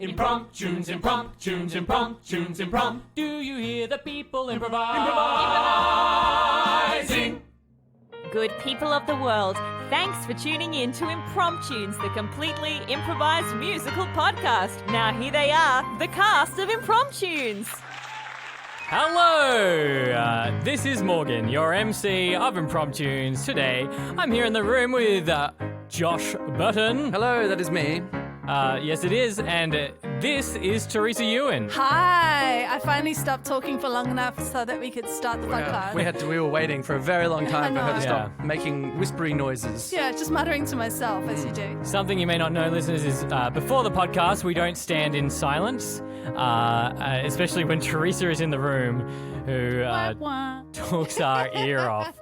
Impromptunes, impromptunes, impromptunes, imprompt. Do you hear the people improvising? Good people of the world, thanks for tuning in to Impromptunes, the completely improvised musical podcast. Now here they are, the cast of Impromptunes. Hello, this is Morgan, your MC of Impromptunes. Today, I'm here in the room with Josh Burton. Hello, that is me. Yes, it is, and this is Teresa Ewan. Hi! I finally stopped talking for long enough so that we could start the podcast. We were waiting for a very long time for her to stop Yeah. making whispery noises. Yeah, just muttering to myself as you do. Something you may not know, listeners, is before the podcast, we don't stand in silence, especially when Teresa is in the room, who Wah, wah. talks our ear off.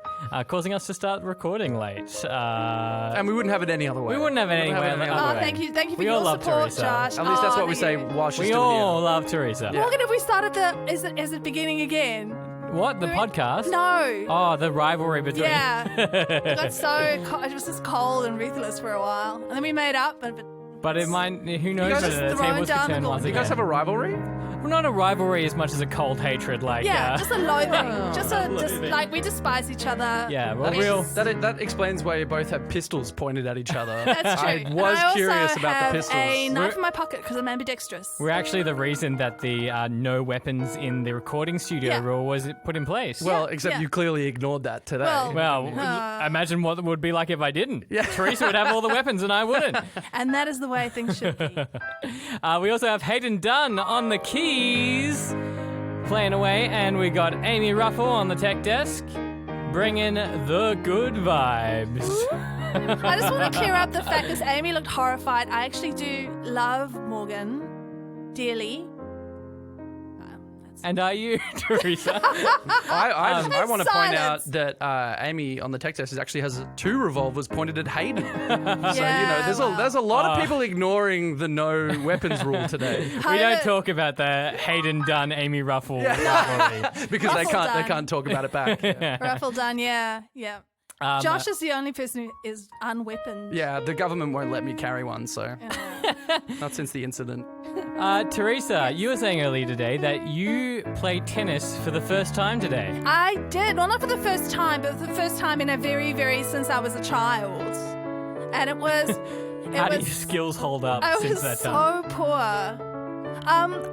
Causing us to start recording late. And we wouldn't have it any other way. We wouldn't have it any way. Oh, thank you for We your all love support, Teresa. Josh. At least that's what we thank say you. while she's We still all here. love Teresa. Yeah. Morgan, have we started is it beginning again? What, the podcast? No. Oh, the rivalry between... Yeah. It got so it was just cold and ruthless for a while, and then we made up. But it might... Who knows guys whether just the thrown tables could down the turn once gauntlet. You again. guys have a rivalry? Well, not a rivalry as much as a cold hatred, like... yeah, just a loathing. just loathing. like we despise each other. Yeah, well, That, real... that explains why you both have pistols pointed at each other. That's true. I And was I curious also about have the pistols. a knife in my pocket because I'm ambidextrous. We're actually the reason that the no weapons in the recording studio Yeah. rule was put in place. Well, Yeah, except yeah. you clearly ignored that today. Well- Well, imagine what it would be like if I didn't. Yeah. Teresa would have all the weapons and I wouldn't. And that is the way things should be. We also have Hayden Dunn on the keys, playing away, and we got Amy Ruffle on the tech desk, bringing the good vibes. I just want to clear up the fact that Amy looked horrified. I actually do love Morgan dearly. And are you, Teresa? I want to point out silence. that Amy on the tech desk actually has 2 revolvers pointed at Hayden. So, Yeah, there's a lot of people ignoring the no weapons rule today. We don't talk about the Hayden Dunn, Amy Ruffle rivalry. Because they Ruffle can't done. talk about it back. Ruffle done, yeah. Josh is the only person who is unweaponed. Yeah, the government won't let me carry one, so not since the incident. Teresa, you were saying earlier today that you played tennis for the first time today. I did. Well, not for the first time, but for the first time in a very, very since I was a child. And it was... How do your skills hold up I since was that so time? poor.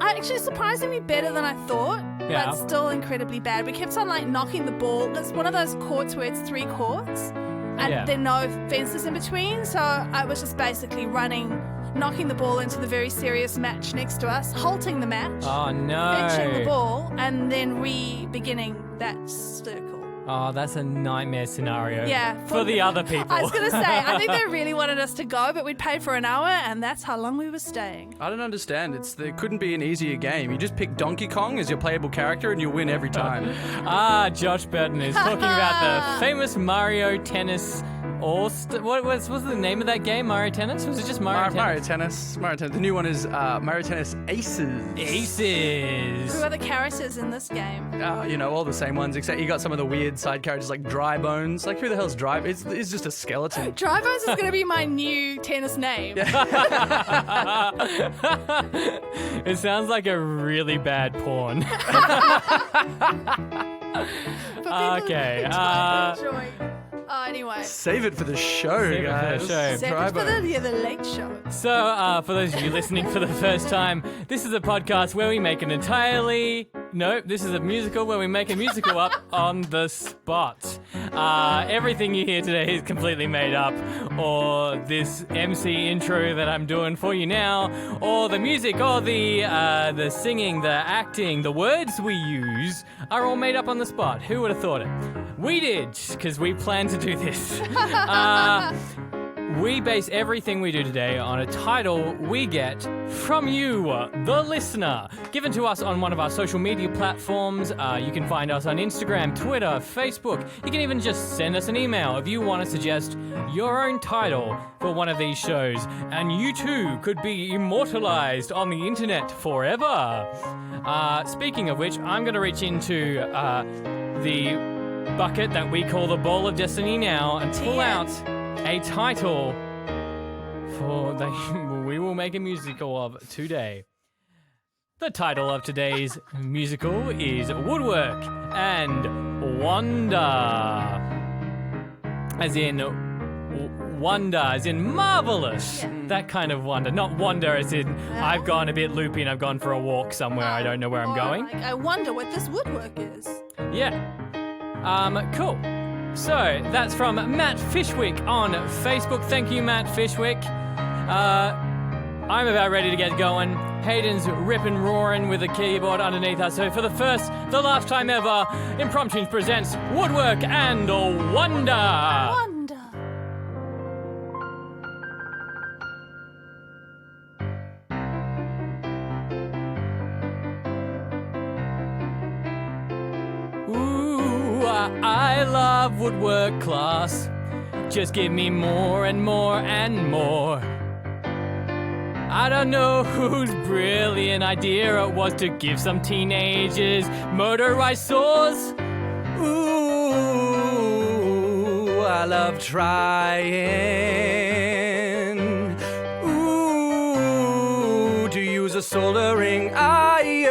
Actually surprisingly better than I thought, Yeah. but still incredibly bad. We kept on like knocking the ball. It's one of those courts where it's 3 courts and Yeah. there are no fences in between. So I was just basically knocking the ball into the very serious match next to us, halting the match, Oh, fetching the no. ball, and then re-beginning that circle. Oh, that's a nightmare scenario. Yeah. For the other people. I was going to say, I think they really wanted us to go, but we'd paid for an hour, and that's how long we were staying. I don't understand. There couldn't be an easier game. You just pick Donkey Kong as your playable character and you'll win every time. Josh Burton is talking about the famous Mario Tennis what was the name of that game? Mario Tennis? Was it just Mario Tennis? Mario Tennis. The new one is Mario Tennis Aces. Aces. Who are the characters in this game? All the same ones, except you got some of the weird side characters like Dry Bones. Like, who the hell's Dry? It's just a skeleton. Dry Bones is going to be my new tennis name. It sounds like a really bad porn. Okay. Enjoy. Anyway. Save it for the show, Save it for the guys. show. Save Dry it for Bones. the late show. So, for those of you listening for the first time, this is a podcast where we make this is a musical where we make a musical up on the spot. Everything you hear today is completely made up, or this MC intro that I'm doing for you now, or the music, or the singing, the acting, the words we use are all made up on the spot. Who would have thought it? We did, because we planned to do this. We base everything we do today on a title we get from you, the listener, given to us on one of our social media platforms. You can find us on Instagram, Twitter, Facebook. You can even just send us an email if you want to suggest your own title for one of these shows, and you too could be immortalized on the internet forever. Speaking of which, I'm going to reach into the bucket that we call the Ball of Destiny now and pull out a title for we will we'll make a musical of today. The title of today's musical is Woodwork and Wonder. As in wonder, as in marvelous. Yeah. That kind of wonder. Not wonder as in I've gone a bit loopy and I've gone for a walk somewhere. I don't know where I'm Or going. like, I wonder what this woodwork is. Yeah. Cool. So, that's from Matt Fishwick on Facebook. Thank you, Matt Fishwick. I'm about ready to get going. Hayden's ripping, roaring with the keyboard underneath us. So for the last time ever, Impromptu presents Woodwork and Wonder. Wonder. Ooh, I love woodwork class. Just give me more and more and more. I don't know whose brilliant idea it was to give some teenagers motorized saws. Ooh, I love trying. Ooh, to use a soldering iron.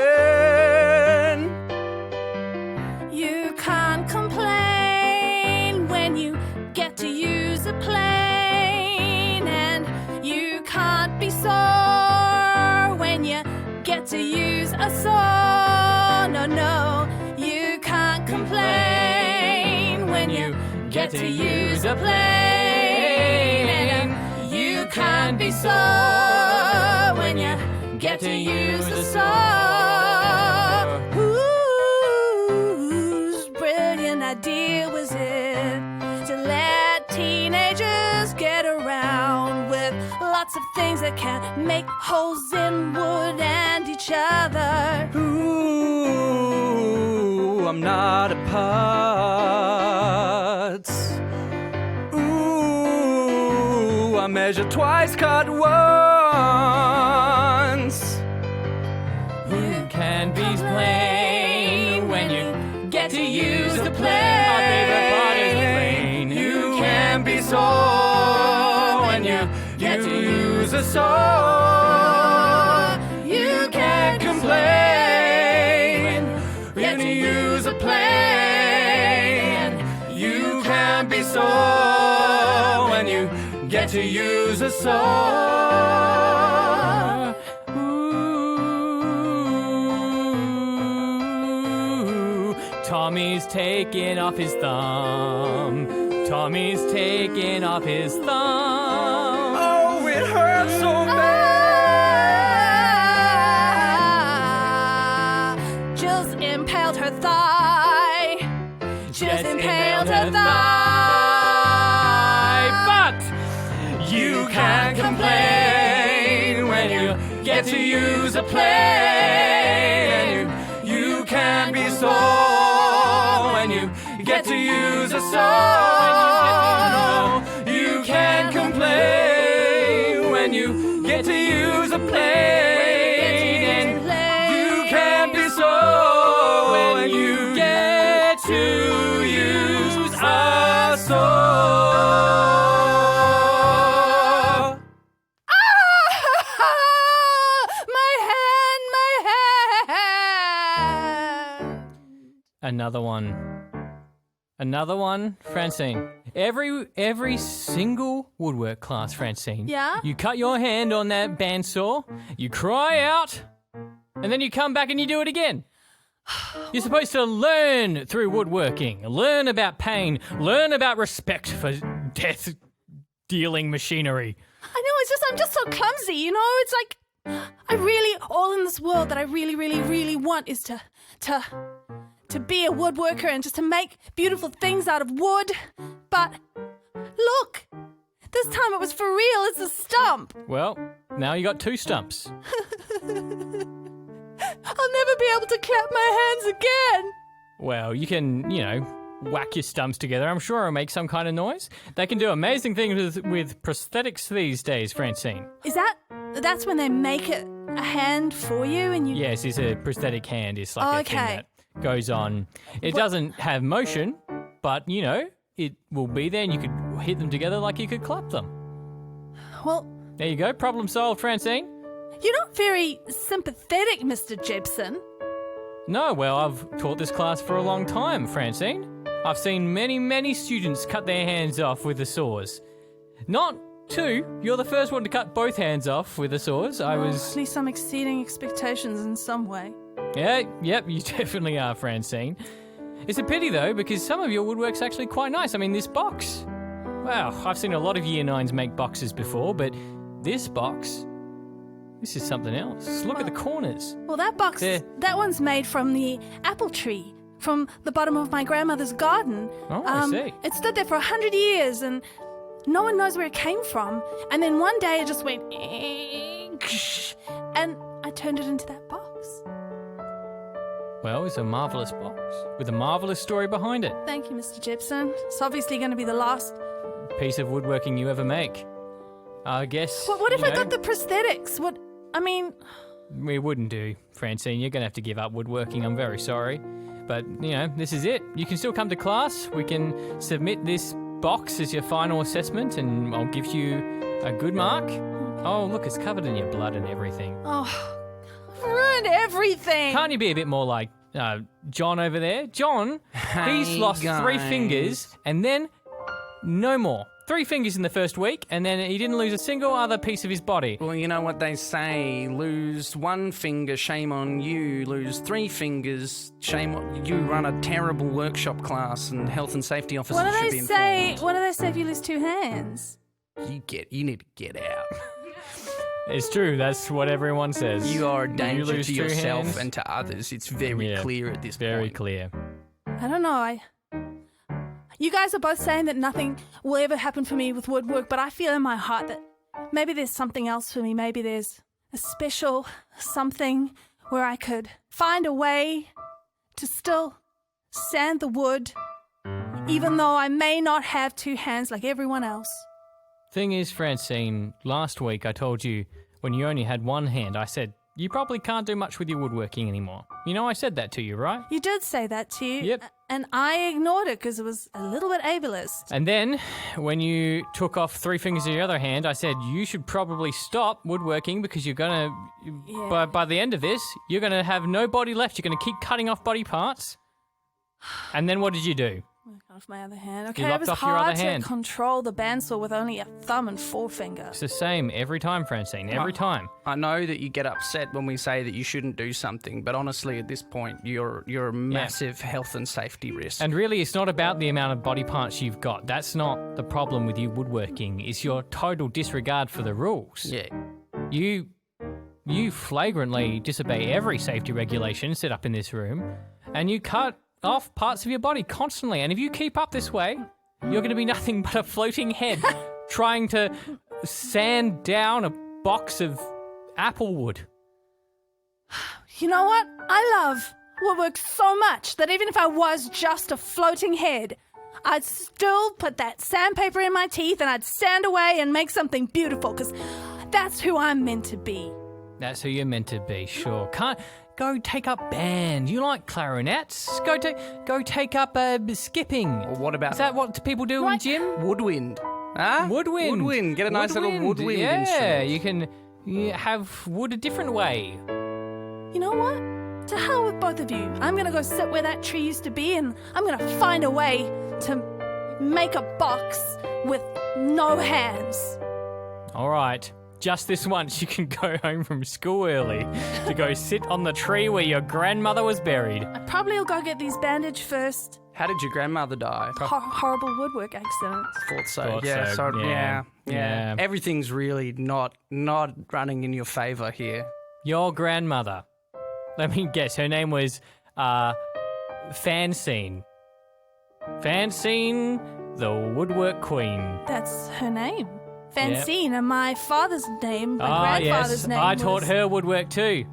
You can't complain when you get to use a plane, and you can't be sore when you get to use a saw. No, no, you can't complain when you get to use a plane, and you can't be sore when you get to use a saw. Whose brilliant idea was it to let teenagers get around with lots of things that can make holes in wood and each other? Ooh, I'm not a parts. Ooh, I measure twice, cut once. Who can be plain when you get to use the plane? My favorite part is the plane. You can be sore when you get to use a saw. You can't complain when you use a plane. You can be sore when you get to use a saw. Ooh, Tommy's taking off his thumb. Tommy's taking off his thumb. Oh, it hurts so bad. Just impaled her thigh. Just impaled her thigh. But You can't complain when you get to use a plane. You can't be sore when you get to use a saw. You can't complain when you get to use a plane. You can't be sore when you get to use a saw. Another one, Francine. Every single woodwork class, Francine. Yeah? You cut your hand on that bandsaw, you cry out, and then you come back and you do it again. You're supposed to learn through woodworking, learn about pain, learn about respect for death-dealing machinery. I know, I'm just so clumsy, you know? It's like, all in this world that I really, really, really want is to be a woodworker and just to make beautiful things out of wood. But look, this time it was for real. It's a stump. Well, now you got two stumps. I'll never be able to clap my hands again. Well, you can, whack your stumps together. I'm sure it'll make some kind of noise. They can do amazing things with prosthetics these days, Francine. That's when they make a hand for you and you... Yes, it's a prosthetic hand. It's like a thing that goes on. It doesn't have motion, but, it will be there and you could hit them together like you could clap them. Well, There you go. Problem solved, Francine. You're not very sympathetic, Mr. Gibson. No, well, I've taught this class for a long time, Francine. I've seen many, many students cut their hands off with the saws. Not two. You're the first one to cut both hands off with the saws. At least I'm exceeding expectations in some way. Yep, you definitely are, Francine. It's a pity, though, because some of your woodwork's actually quite nice. I mean, this box. Wow, I've seen a lot of Year 9s make boxes before, but this box, this is something else. Look at the corners. Well, that box, that one's made from the apple tree, from the bottom of my grandmother's garden. Oh, I see. It stood there for 100 years, and no one knows where it came from. And then one day it just went, and I turned it into that box. Well, it's a marvellous box with a marvellous story behind it. Thank you, Mr. Gibson. It's obviously going to be the last piece of woodworking you ever make. I guess. What if I got the prosthetics? We wouldn't do, Francine. You're going to have to give up woodworking. I'm very sorry. But, this is it. You can still come to class. We can submit this box as your final assessment, and I'll give you a good mark. Oh, look, it's covered in your blood and everything. Oh, ruined everything. Can't you be a bit more like John over there? John, he's lost 3 fingers, and then no more. 3 fingers in the first week, and then he didn't lose a single other piece of his body. Well, you know what they say, lose 1 finger, shame on you. Lose 3 fingers, shame on you. Run a terrible workshop class, and health and safety officers should be informed. What do they say if you lose 2 hands? You need to get out. It's true, that's what everyone says. You are a danger to yourself hands. and to others. It's very clear at this point. Very clear. I don't know, You guys are both saying that nothing will ever happen for me with woodwork, but I feel in my heart that maybe there's something else for me. Maybe there's a special something where I could find a way to still sand the wood, even though I may not have 2 hands like everyone else. Thing is, Francine, last week I told you when you only had 1 hand, I said, you probably can't do much with your woodworking anymore. I said that to you, right? You did say that to you. Yep. And I ignored it because it was a little bit ableist. And then, when you took off 3 fingers of your other hand, I said, you should probably stop woodworking because you're going to, by the end of this, you're going to have no body left. You're going to keep cutting off body parts. And then what did you do? Cut off my other hand. Okay, lopped it was off your hard other hand. to control the bandsaw with only a thumb and forefinger. It's the same every time, Francine, every time. I know that you get upset when we say that you shouldn't do something, but honestly, at this point, you're a massive health and safety risk. And really, it's not about the amount of body parts you've got. That's not the problem with you woodworking. It's your total disregard for the rules. Yeah. You flagrantly disobey every safety regulation set up in this room, and you cut off parts of your body constantly. And if you keep up this way, you're going to be nothing but a floating head trying to sand down a box of apple wood. You know what? I love woodwork so much that even if I was just a floating head, I'd still put that sandpaper in my teeth and I'd sand away and make something beautiful, because that's who I'm meant to be. That's who you're meant to be, sure. Go take up band. You like clarinets? Go take up skipping. Or what about... Is that what people do in gym? Woodwind. Huh? Woodwind. Woodwind. Get a nice little woodwind instrument. instrument. You can have wood a different way. You know what? To hell with both of you. I'm going to go sit where that tree used to be, and I'm going to find a way to make a box with no hands. All right. Just this once, you can go home from school early to go sit on the tree where your grandmother was buried. I probably will go get these bandaged first. How did your grandmother die? Horrible woodwork accident. Thought so. Thought yeah, so. Yeah. Everything's really not running in your favour here. Your grandmother. Let me guess. Her name was Francine. Francine, the woodwork queen. That's her name. Francine, and my father's name, my grandfather's yes. name I taught her woodwork too.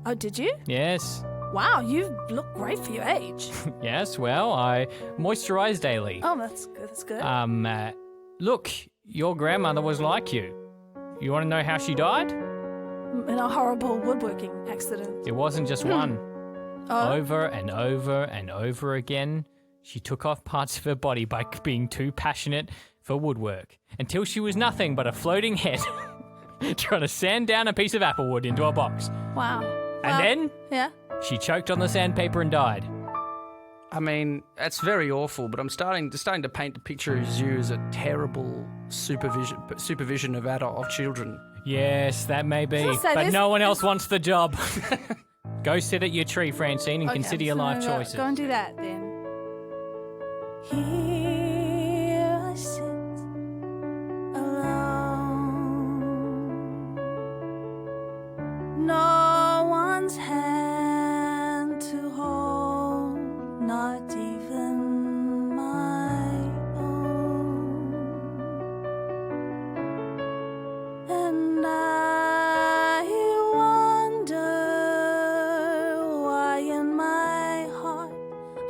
Oh, did you? Yes. Wow, you look great for your age. Yes, well, I moisturise daily. Oh, that's good. Look, your grandmother was like you. You want to know how she died? In a horrible woodworking accident. It wasn't just one. Oh. Over and over and over again, she took off parts of her body by being too passionate for woodwork, until she was nothing but a floating head trying to sand down a piece of apple wood into a box. Wow. And then Yeah. she choked on the sandpaper and died. I mean, that's very awful, but I'm starting to paint the picture of you as a terrible supervision of children. Yes, that may be, So but this- no one else wants the job. Go sit at your tree, Francine, and consider your life choices. Go and do that then. Here I sit alone. No one's hand to hold, not even my own. And I wonder why in my heart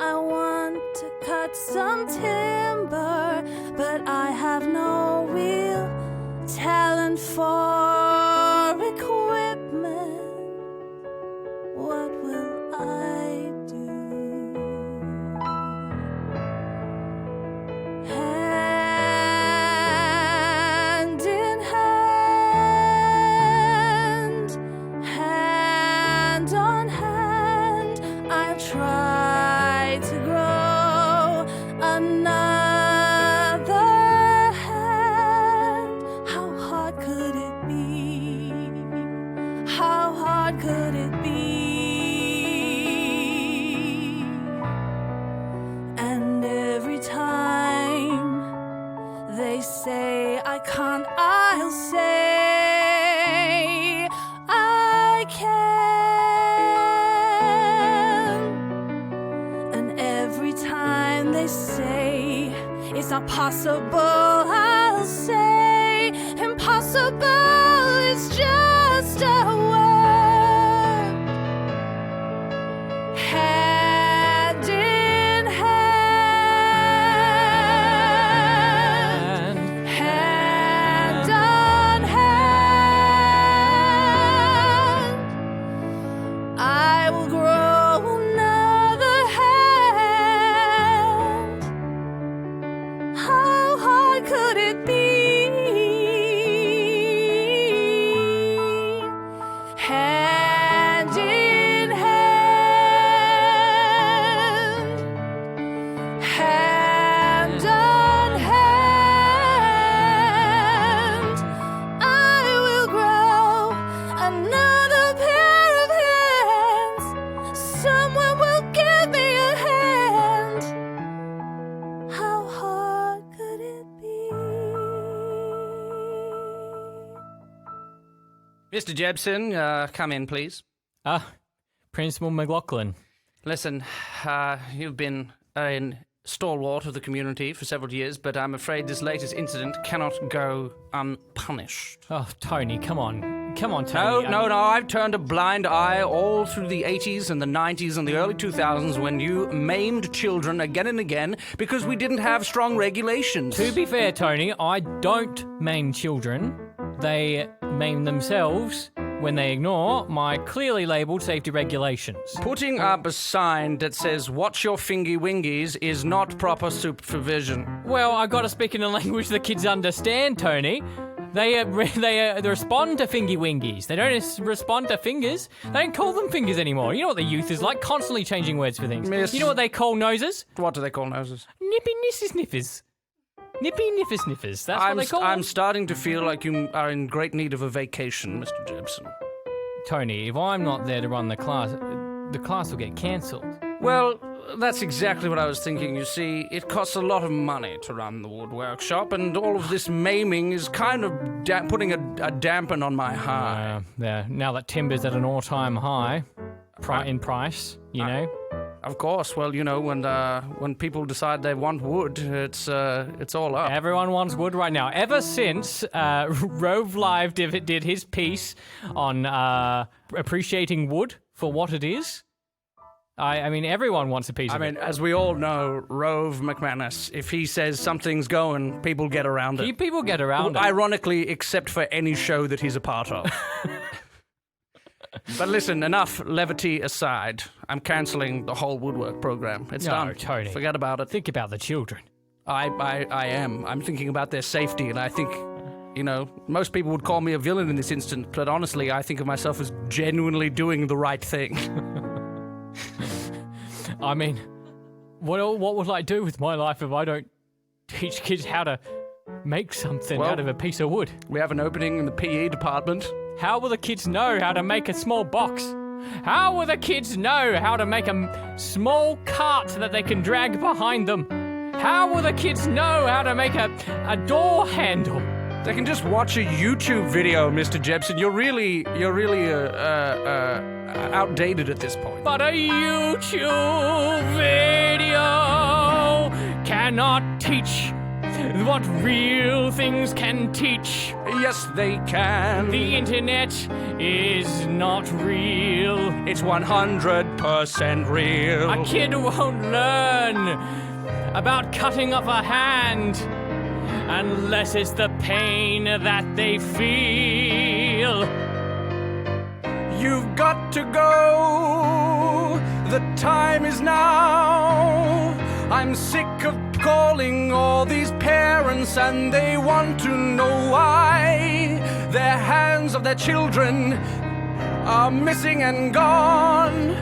I want to cut some timber, but I have no real talent for equipment. What will I do? Hand in hand, hand on hand, I'll try to grow another hand. How hard could it be? How hard could it be? And every time they say I can't, I'll say I can. And every time they say it's not possible, I'll say impossible is just a word. Hand in hand, hand on hand, I will grow another hand. How hard could it be? Hand in hand, hand on hand, I will grow another pair of hands. Someone will give me a hand. How hard could it be? Mr. Jebson, come in, please. Principal McLaughlin. Listen, you've been a stalwart of the community for several years, but I'm afraid this latest incident cannot go unpunished. Oh, Tony, come on. Come on, Tony. No, I've turned a blind eye all through the 80s and the 90s and the early 2000s when you maimed children again and again because we didn't have strong regulations. To be fair, Tony, I don't maim children. They maim themselves when they ignore my clearly labelled safety regulations. Putting up a sign that says, "Watch your fingy wingies," is not proper supervision. Well, I gotta speak in a language the kids understand, Tony. They respond to fingy wingies. They don't respond to fingers. They don't call them fingers anymore. You know what the youth is like, constantly changing words for things. Miss- You know what they call noses? What do they call noses? Nippy nissy sniffers. Nippy niffer sniffers. That's what they call I'm them. starting to feel like you are in great need of a vacation, Mr. Gibson. Tony, if I'm not there to run the class will get cancelled. Well, that's exactly what I was thinking. You see, it costs a lot of money to run the wood workshop, and all of this maiming is kind of putting a dampen on my high. Yeah. Now that timber's at an all-time high in price, you know. Of course. Well, you know, when people decide they want wood, it's all up. Everyone wants wood right now. Ever since Rove Live did his piece on appreciating wood for what it is, I mean, everyone wants a piece of it. I mean, as we all know, Rove McManus, if he says something's going, people get around it. People get around it. Ironically, except for any show that he's a part of. But listen, enough levity aside. I'm cancelling the whole woodwork program. It's done. Tony. Forget about it. Think about the children. I am. I'm thinking about their safety, and I think most people would call me a villain in this instance, but honestly, I think of myself as genuinely doing the right thing. I mean, what will I do with my life if I don't teach kids how to make something out of a piece of wood? We have an opening in the PE department. How will the kids know how to make a small box? How will the kids know how to make a small cart that they can drag behind them? How will the kids know how to make a door handle? They can just watch a YouTube video, Mr. Jepson. You're really outdated at this point. But a YouTube video cannot teach what real things can teach. Yes, they can. The internet is not real. It's 100% real. A kid won't learn about cutting off a hand unless it's the pain that they feel. You've got to go. The time is now. I'm sick of calling all these parents and they want to know why their hands of their children are missing and gone.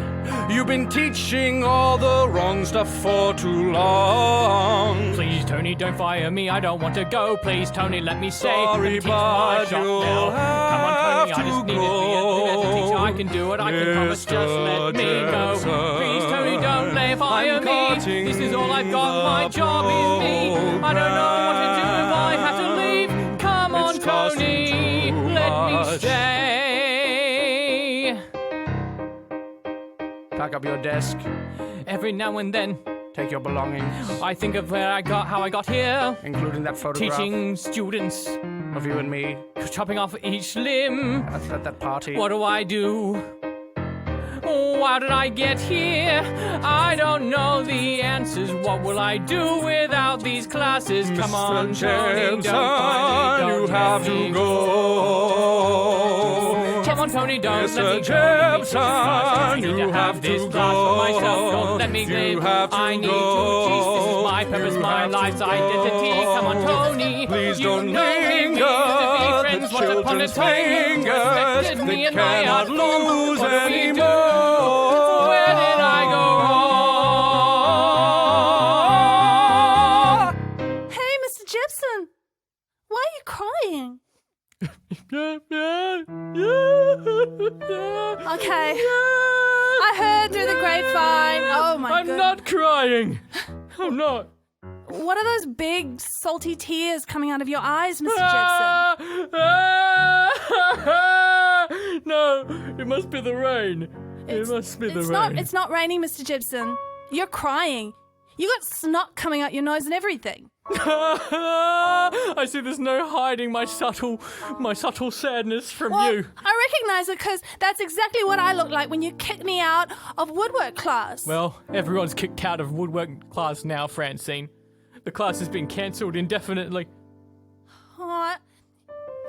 You've been teaching all the wrong stuff for too long. Please, Tony, don't fire me. I don't want to go. Please, Tony, let me stay. Sorry, teach my but shop you'll now. Come on, Tony, I just need to be as a teacher. I can do it. I can promise. Just let me go. Please, Tony, don't fire me. This is all I've got. My job is me. I don't know what to do if I have to leave. Come on, Tony, let me stay. Pack up your desk. Every now and then, Take your belongings. I think of how I got here. Including that photograph. Teaching students. Of you and me. Chopping off each limb. At that party. What do I do? How did I get here? I don't know the answers. What will I do without these classes? Come on, Tony, don't you have to go. Come on, Tony, don't let me go. Jepson, you have to go. Myself. Don't let me live. I need to teach. This is my purpose, my life's identity. Come on, Tony. Please don't linger. The children's fingers. They cannot lose anymore. Where did I go wrong? Hey, Mr. Gibson, why are you crying? Okay. I heard through the grapevine. Oh my god. I'm not crying. I'm not. What are those big, salty tears coming out of your eyes, Mr. Gibson? No, it must be the rain. It must be the rain. It's not raining, Mr. Gibson. You're crying. You got snot coming out your nose and everything. I see there's no hiding my subtle sadness from you. I recognize it because that's exactly what I look like when you kicked me out of woodwork class. Well, everyone's kicked out of woodwork class now, Francine. The class has been cancelled indefinitely. I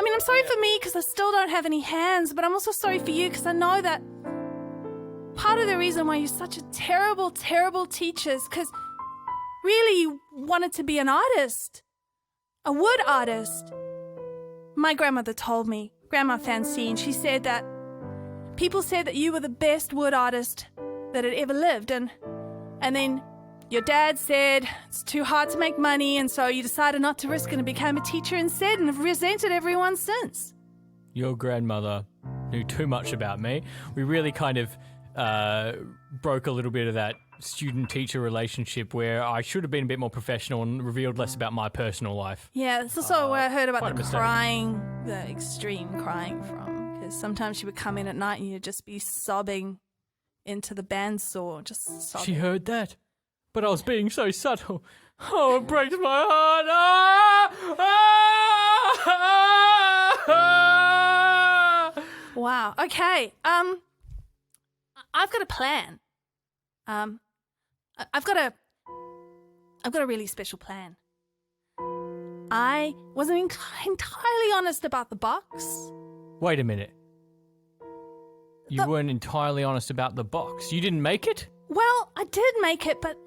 mean, I'm sorry for me because I still don't have any hands, but I'm also sorry for you because I know that part of the reason why you're such a terrible, terrible teacher is because really you wanted to be an artist. A wood artist. My grandmother told me, Grandma Francine, she said that people said that you were the best wood artist that had ever lived, and then your dad said it's too hard to make money, and so you decided not to risk it and became a teacher instead and have resented everyone since. Your grandmother knew too much about me. We really kind of broke a little bit of that student-teacher relationship where I should have been a bit more professional and revealed less about my personal life. Yeah, that's also where I heard about the mistake. crying, the extreme crying from, because sometimes she would come in at night and you'd just be sobbing into the bandsaw, just sobbing. She heard that, but I was being so subtle. Oh, it breaks my heart. Wow. Okay. I've got a plan. I've got a really special plan. I wasn't entirely honest about the box. Wait a minute. You weren't entirely honest about the box. You didn't make it? Well, I did make it, but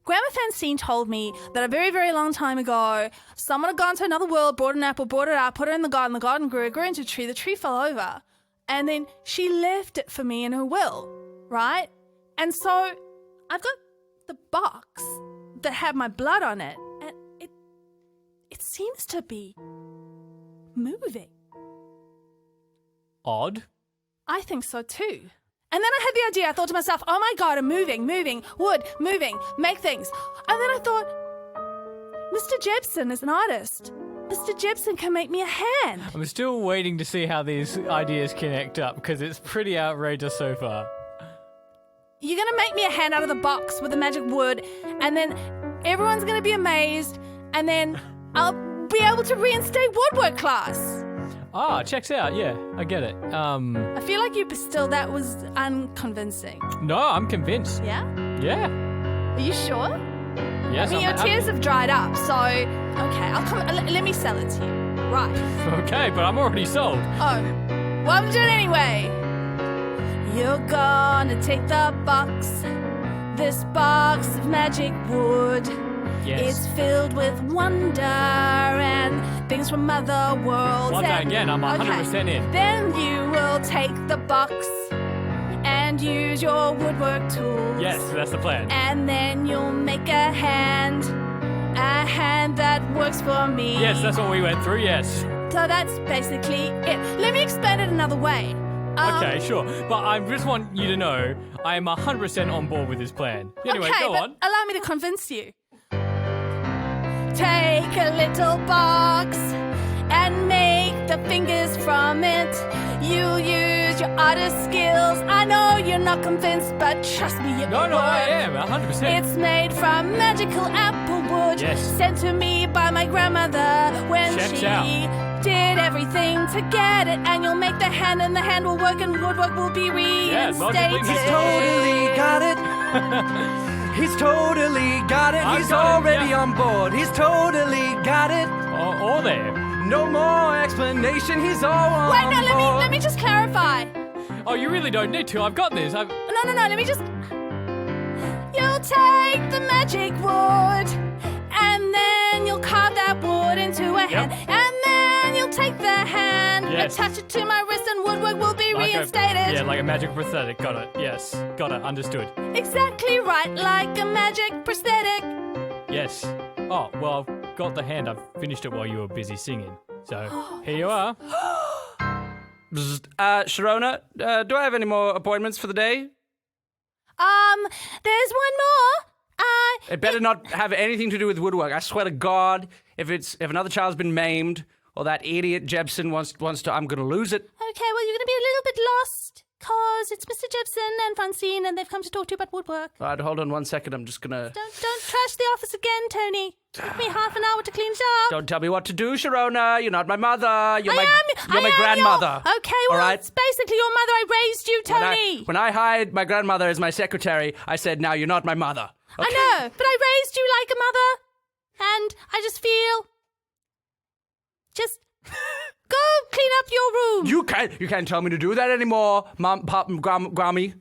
Grandma Francine told me that a very, very long time ago, someone had gone to another world, brought an apple, brought it out, put it in the garden grew, it grew into a tree, the tree fell over, and then she left it for me in her will, right? And so I've got the box that had my blood on it, and it seems to be moving. Odd. I think so too. And then I had the idea, I thought to myself, oh my God, I'm moving, wood, moving, make things. And then I thought, Mr. Gibson is an artist. Mr. Gibson can make me a hand. I'm still waiting to see how these ideas connect up because it's pretty outrageous so far. You're going to make me a hand out of the box with the magic wood, and then everyone's going to be amazed, and then I'll be able to reinstate woodwork class. Ah, checks out. Yeah, I get it. I feel like that was unconvincing. No, I'm convinced. Yeah? Yeah. Are you sure? Yes, I mean, your tears have dried up, so okay, I'll come. Let me sell it to you. Right. Okay, but I'm already sold. Oh, well, I'm doing it anyway. You're gonna take the box, this box of magic wood. Yes. It's filled with wonder and things from other worlds. Well done again, I'm 100% in. Then you will take the box and use your woodwork tools. Yes, that's the plan. And then you'll make a hand that works for me. Yes, that's what we went through, yes. So that's basically it. Let me explain it another way. Okay, sure. But I just want you to know I am 100% on board with this plan. Anyway, okay, go but on. allow me to convince you. Take a little box and make the fingers from it. You use your artist skills. I know you're not convinced, but trust me, it will No, work. I am, 100%. It's made from magical apple wood, Yes. sent to me by my grandmother when Checks she out. did everything to get it. And you'll make the hand, and the hand will work, and woodwork will be Yeah, logically reinstated. makes sense. Totally got it. He's totally got it. I've He's got it, already yeah. on board. He's totally got it. Or there. No more explanation. He's all on Wait, no, board. let me just clarify. Oh, you really don't need to. I've got this. No, let me just... You'll take the magic wood, and then you'll carve that wood into a hand, and then you'll take the hand, Yes. attach it to my wrist, and woodwork will be reinstated. Yeah, like a magic prosthetic. Got it. Yes. Got it. Understood. Exactly right, like a magic prosthetic. Yes. Oh, well, I've got the hand. I've finished it while you were busy singing. So, here you are. Sharona, do I have any more appointments for the day? There's one more. It better not have anything to do with woodwork. I swear to God, if another child's been maimed or that idiot Jebson wants to, I'm gonna lose it. Okay, well, you're going to be a little bit lost, because it's Mr. Gibson and Francine, and they've come to talk to you about woodwork. All right, hold on 1 second. I'm just gonna. Don't trash the office again, Tony. Took me half an hour to clean it up. Don't tell me what to do, Sharona. You're not my mother. You're I my am grandmother. Okay, well, all right? it's basically your mother. I raised you, Tony. When I hired my grandmother as my secretary, I said, "Now you're not my mother." Okay? I know, but I raised you like a mother, and I just feel... Just go clean up your room. You can't tell me to do that anymore, Mom, Pop, Grammy.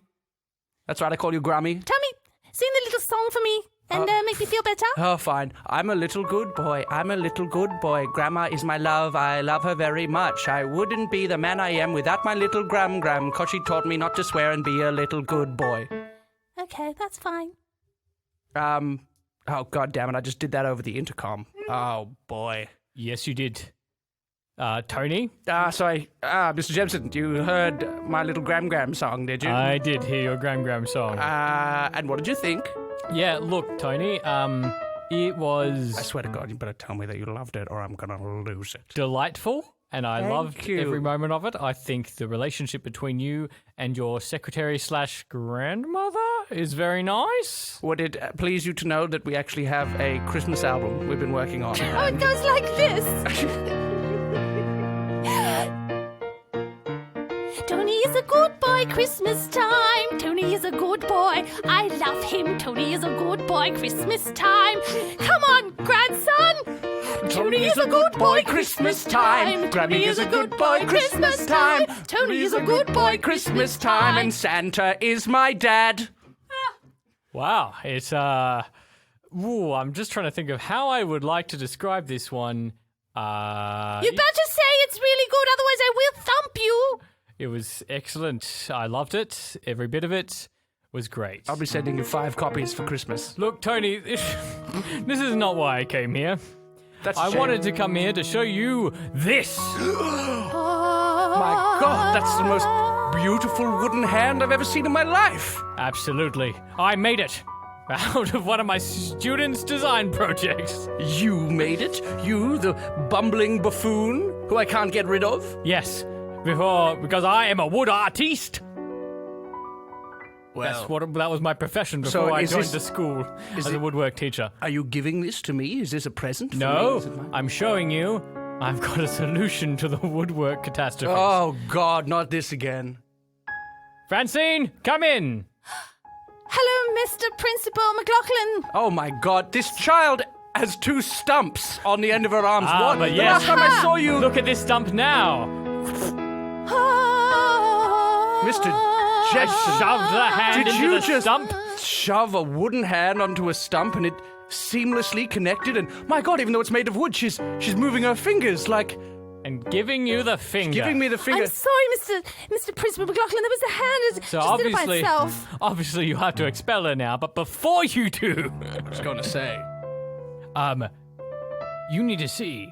That's right, I call you Grammy. Tell me, sing the little song for me, and make me feel better. Oh, fine. I'm a little good boy. I'm a little good boy. Grandma is my love. I love her very much. I wouldn't be the man I am without my little Gram, cause she taught me not to swear and be a little good boy. Okay, that's fine. Oh, God damn it. I just did that over the intercom. Oh, boy. Yes, you did. Tony? Sorry. Mr. Jameson, you heard my little Gram song, did you? I did hear your Gram song. And what did you think? Yeah, look, Tony, it was... I swear to God, you better tell me that you loved it or I'm gonna lose it. delightful, and I loved you. every moment of it. I think the relationship between you and your secretary/grandmother is very nice. Would it please you to know that we actually have a Christmas album we've been working on? Oh, it goes like this. Tony is a good boy, Christmas time. Tony is a good boy. I love him. Tony is a good boy, Christmas time. Come on, grandson. Tony is a good boy, Christmas time. Tony is a good boy, Christmas time. Tony is a good boy, Christmas time. and Santa is my dad. Wow, it's Ooh, I'm just trying to think of how I would like to describe this one. You better say it's really good, otherwise I will thump you. It was excellent. I loved it. Every bit of it was great. I'll be sending you 5 copies for Christmas. Look, Tony, this is not why I came here. That's a I shame. wanted to come here to show you this. My God, that's the most beautiful wooden hand I've ever seen in my life. Absolutely. I made it. Out of one of my students' design projects. You made it? You, the bumbling buffoon who I can't get rid of? Yes, because I am a wood artiste. Well, That was my profession So before I is joined this- the school as a woodwork teacher. are you giving this to me? Is this a present for me? No, Is it mine? I'm showing you I've got a solution to the woodwork catastrophe. Oh, God, not this again. Francine, come in. Hello, Mr. Principal McLaughlin. Oh, my God, this child has 2 stumps on the end of her arms. What? But The yes. last time I saw you... Look at this stump now. Mr. I Jameson, shoved the hand did into you the just stump. shove a wooden hand onto a stump and it seamlessly connected? And my God, even though it's made of wood, she's moving her fingers like And giving you the finger. giving me the finger. I'm sorry, Mr. Principal McLaughlin. There was a hand. So Just did it by obviously, itself. obviously you have to expel her now, but before you do, I was going to say. you need to see.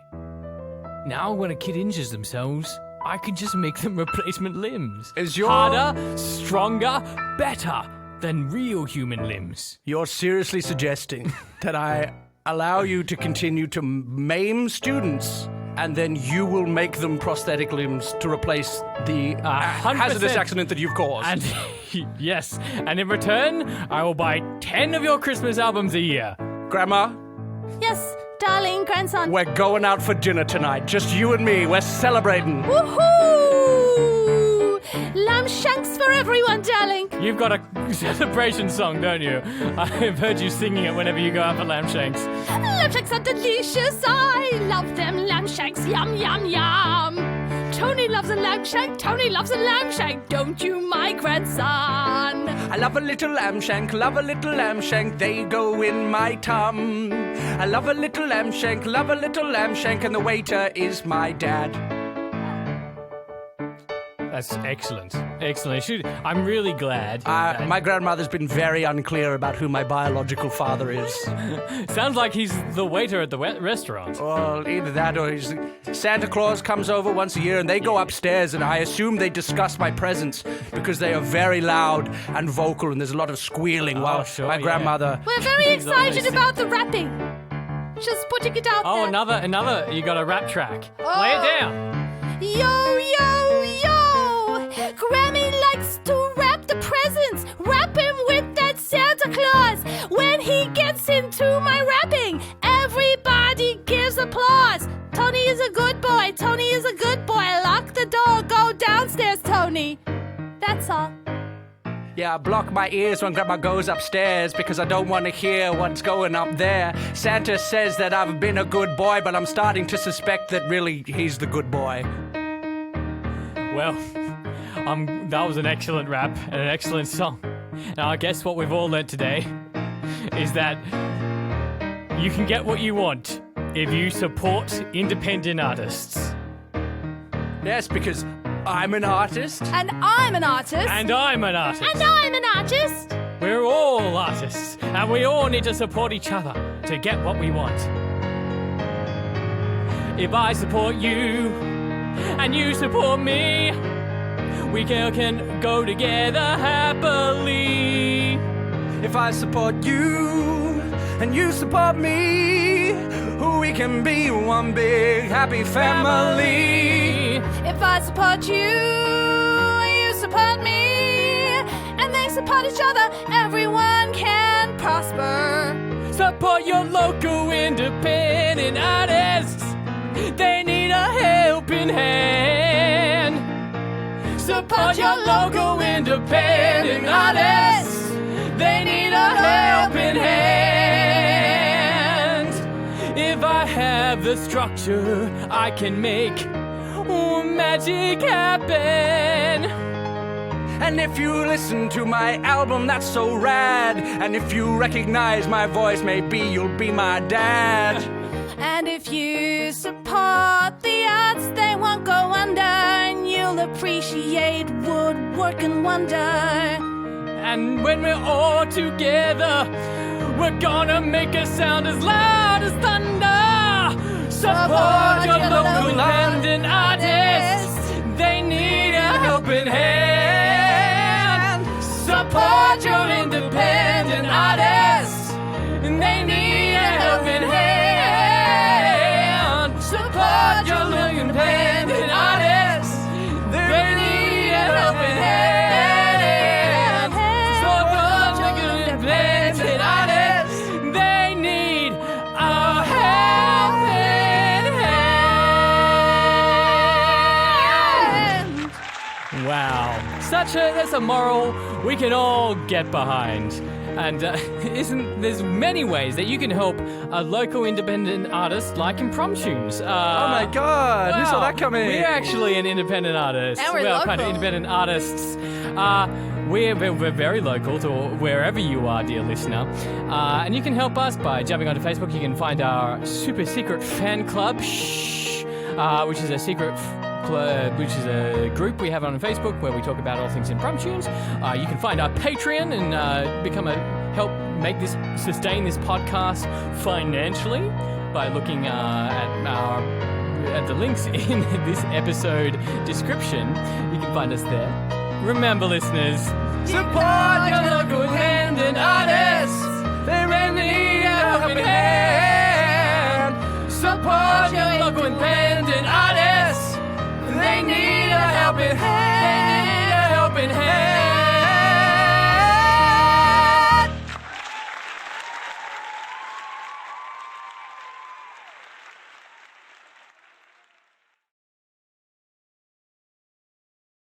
Now when a kid injures themselves, I can just make them replacement limbs. Is your- Harder, stronger, better than real human limbs. You're seriously suggesting that I allow you to continue to maim students and then you will make them prosthetic limbs to replace the 100%. hazardous accident that you've caused? And yes, and in return, I will buy 10 of your Christmas albums a year. Grandma, Yes, darling grandson. we're going out for dinner tonight. Just you and me. We're celebrating. Woohoo! Lamb shanks for everyone, darling. You've got a celebration song, don't you? I've heard you singing it whenever you go out for lamb shanks. Lamb shanks are delicious. I love them. Lamb shanks, yum, yum, yum. Tony loves a lamb shank. Tony loves a lamb shank. Don't you, my grandson? I love a little lamb shank, love a little lamb shank, they go in my tum. I love a little lamb shank, love a little lamb shank, and the waiter is my dad. That's excellent. Excellent. I'm really glad. that- My grandmother's been very unclear about who my biological father is. Sounds like he's the waiter at the restaurant. Well, either that or Santa Claus comes over once a year and they go upstairs and I assume they discuss my presence because they are very loud and vocal and there's a lot of squealing while sure, my yeah. grandmother... We're very He's always excited about the rapping. Just putting it out Oh, there. another. You got a rap track. Lay it down. Yo, yo, yo! Grammy likes to wrap the presents. Wrap him with that Santa Claus. When he gets into my rapping, everybody gives applause. Tony is a good boy. Tony is a good boy. Lock the door. Go downstairs, Tony. That's all. Yeah, I block my ears when Grandma goes upstairs because I don't want to hear what's going up there. Santa says that I've been a good boy, but I'm starting to suspect that really he's the good boy. Well, that was an excellent rap and an excellent song. Now, I guess what we've all learned today is that you can get what you want if you support independent artists. Yes, because I'm an artist. And I'm an artist. And I'm an artist. And I'm an artist. We're all artists, and we all need to support each other to get what we want. If I support you, and you support me, we can go together happily. If I support you and you support me, we can be one big happy family. If I support you, you support me, and they support each other, everyone can prosper. Support your local independent artists. They need a helping hand. Support your local independent artists. They need a helping hand. If I have the structure, I can make magic happen. And if you listen to my album, that's so rad. And if you recognize my voice, maybe you'll be my dad. And if you support the arts, they won't go under, and you'll appreciate Woodwork and Wonder. And when we're all together, we're gonna make a sound as loud as thunder. Support your local independent artists. They need a helping hand. Support your independent artists. They need a helping hand. Support your local independent artists. They need a helping hand. Support your independent artists. They need a helping hand. Wow, that's a moral we can all get behind. And there's many ways that you can help a local independent artist like Impromptunes. Oh my God, who saw that coming? We're actually an independent artist. And we're kind of local. independent artists. We're very local to wherever you are, dear listener. And you can help us by jumping onto Facebook. You can find our super secret fan club, which is a secret which is a group we have on Facebook where we talk about all things Impromptunes. You can find our Patreon and help sustain this podcast financially by looking at the links in this episode description. You can find us there. Remember, listeners, support your local independent artists. They really need a helping hand. Support your local independent artists. They need a helping hand.